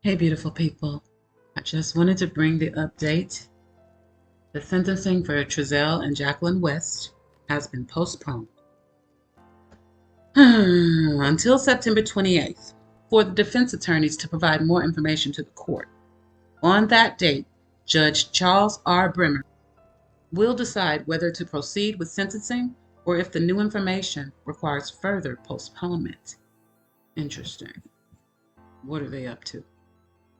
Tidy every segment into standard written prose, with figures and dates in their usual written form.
Hey, beautiful people. I just wanted to bring the update. The sentencing for Trezell and Jacqueline West has been postponed until September 28th for the defense attorneys to provide more information to the court. On that date, Judge Charles R. Brimmer will decide whether to proceed with sentencing or if the new information requires further postponement. Interesting. What are they up to?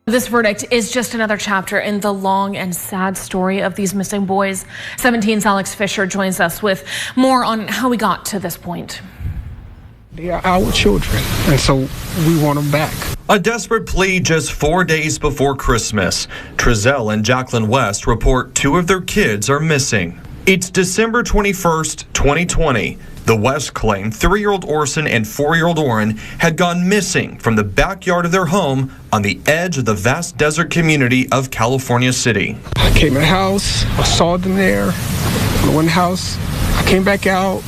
This verdict is just another chapter in the long and sad story of these missing boys. 17's Alex Fisher joins us with more on how we got to this point. They are our children, and so we want them back. A desperate plea just 4 days before Christmas. Trezell and Jacqueline West report 2 of their kids are missing. It's December 21st, 2020. The West claim 3-year-old Orson and 4-year-old Oren had gone missing from the backyard of their home on the edge of the vast desert community of California City. I came in the house, I saw them there in one house. I came back out,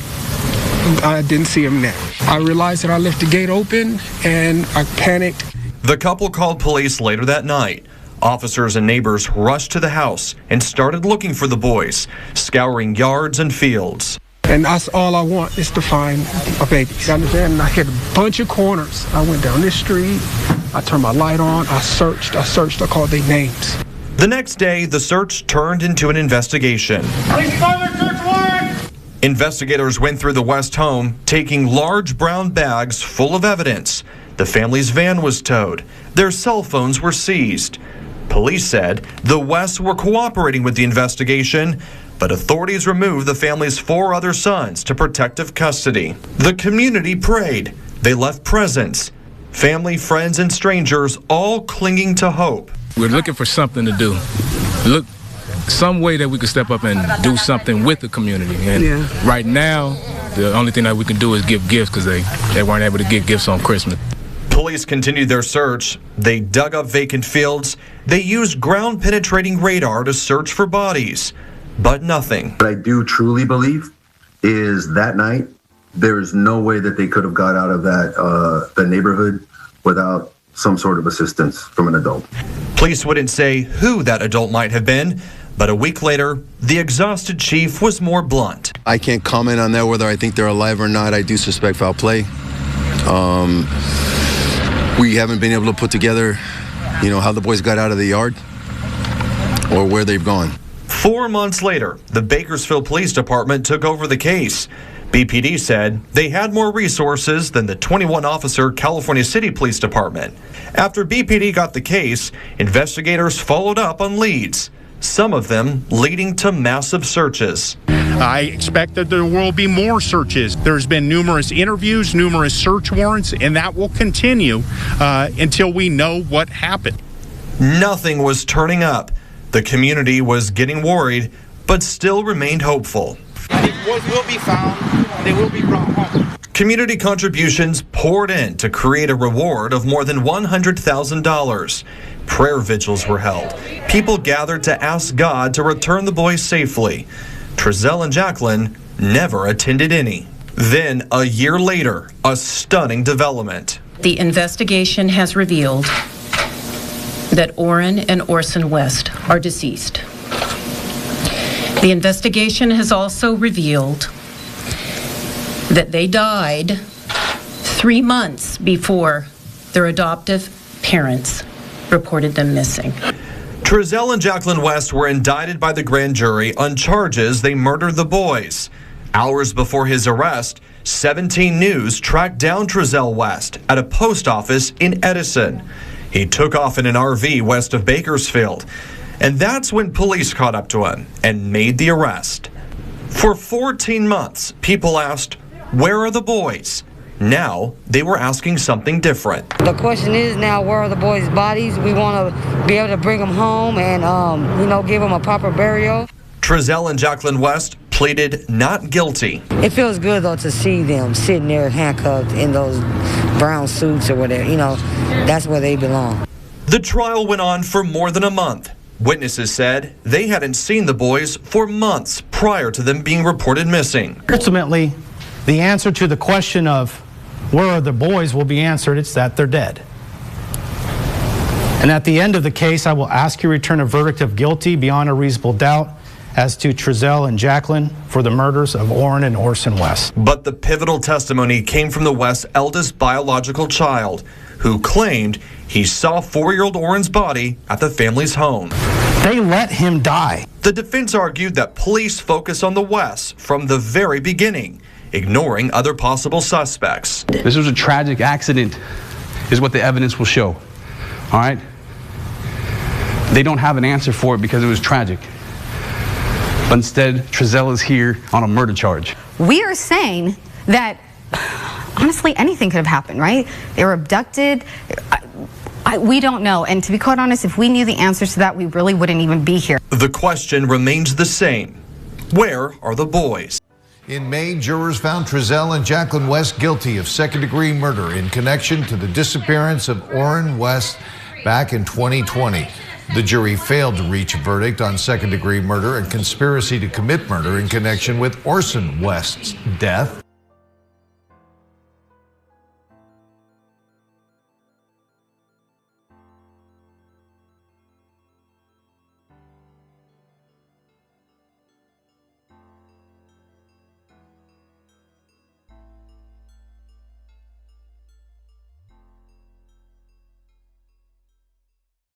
I didn't see them there. I realized that I left the gate open and I panicked. The couple called police later that night. Officers and neighbors rushed to the house and started looking for the boys, scouring yards and fields. And that's all I want is to find a baby. You understand? And I hit a bunch of corners. I went down this street. I turned my light on. I searched. I called their names. The next day, the search turned into an investigation. Please call the search warrant! Investigators went through the West home, taking large brown bags full of evidence. The family's van was towed. Their cell phones were seized. Police said the Wests were cooperating with the investigation, but authorities removed the family's 4 other sons to protective custody. The community prayed. They left presents. Family, friends, and strangers all clinging to hope. We're looking for something to do. Look, some way that we could step up and do something with the community. And right now, the only thing that we can do is give gifts because they weren't able to get gifts on Christmas. Police continued their search. They dug up vacant fields. They used ground-penetrating radar to search for bodies. But nothing. What I do truly believe is that night, there's no way that they could have got out of that the neighborhood without some sort of assistance from an adult. Police wouldn't say who that adult might have been, but a week later, the exhausted chief was more blunt. I can't comment on that, whether I think they're alive or not. I do suspect foul play. We haven't been able to put together, how the boys got out of the yard or where they've gone. 4 months later, the Bakersfield Police Department took over the case. BPD said they had more resources than the 21-officer California City Police Department. After BPD got the case, investigators followed up on leads, some of them leading to massive searches. I expect that there will be more searches. There's been numerous interviews, numerous search warrants, and that will continue until we know what happened. Nothing was turning up. The community was getting worried, but still remained hopeful. These boys will be found. They will be brought home. Community contributions poured in to create a reward of more than $100,000. Prayer vigils were held. People gathered to ask God to return the boys safely. Trezell and Jacqueline never attended any. Then, a year later, a stunning development. The investigation has revealed that Oren and Orson West are deceased. The investigation has also revealed that they died 3 months before their adoptive parents reported them missing. Trezell and Jacqueline West were indicted by the grand jury on charges they murdered the boys. Hours before his arrest, 17 News tracked down Trezell West at a post office in Edison. He took off in an RV west of Bakersfield, and that's when police caught up to him and made the arrest. For 14 months, people asked, "Where are the boys?" Now, they were asking something different. The question is now, where are the boys' bodies? We want to be able to bring them home and, give them a proper burial. Trezell and Jacqueline West pleaded not guilty. It feels good, though, to see them sitting there handcuffed in those brown suits or whatever. That's where they belong. The trial went on for more than a month. Witnesses said they hadn't seen the boys for months prior to them being reported missing. Ultimately, the answer to the question of where are the boys will be answered. It's that they're dead. And at the end of the case, I will ask you to return a verdict of guilty beyond a reasonable doubt as to Trezell and Jacqueline for the murders of Orrin and Orson West. But the pivotal testimony came from the West's eldest biological child, who claimed he saw 4-year-old Orrin's body at the family's home. They let him die. The defense argued that police focused on the Wests from the very beginning, ignoring other possible suspects. This was a tragic accident, is what the evidence will show. All right? They don't have an answer for it because it was tragic. But instead, Trezell is here on a murder charge. We are saying that, honestly, anything could have happened, right? They were abducted. We don't know. And to be quite honest, if we knew the answers to that, we really wouldn't even be here. The question remains the same. Where are the boys? In May, jurors found Trezell and Jacqueline West guilty of second-degree murder in connection to the disappearance of Orrin West back in 2020. The jury failed to reach a verdict on second-degree murder and conspiracy to commit murder in connection with Orson West's death.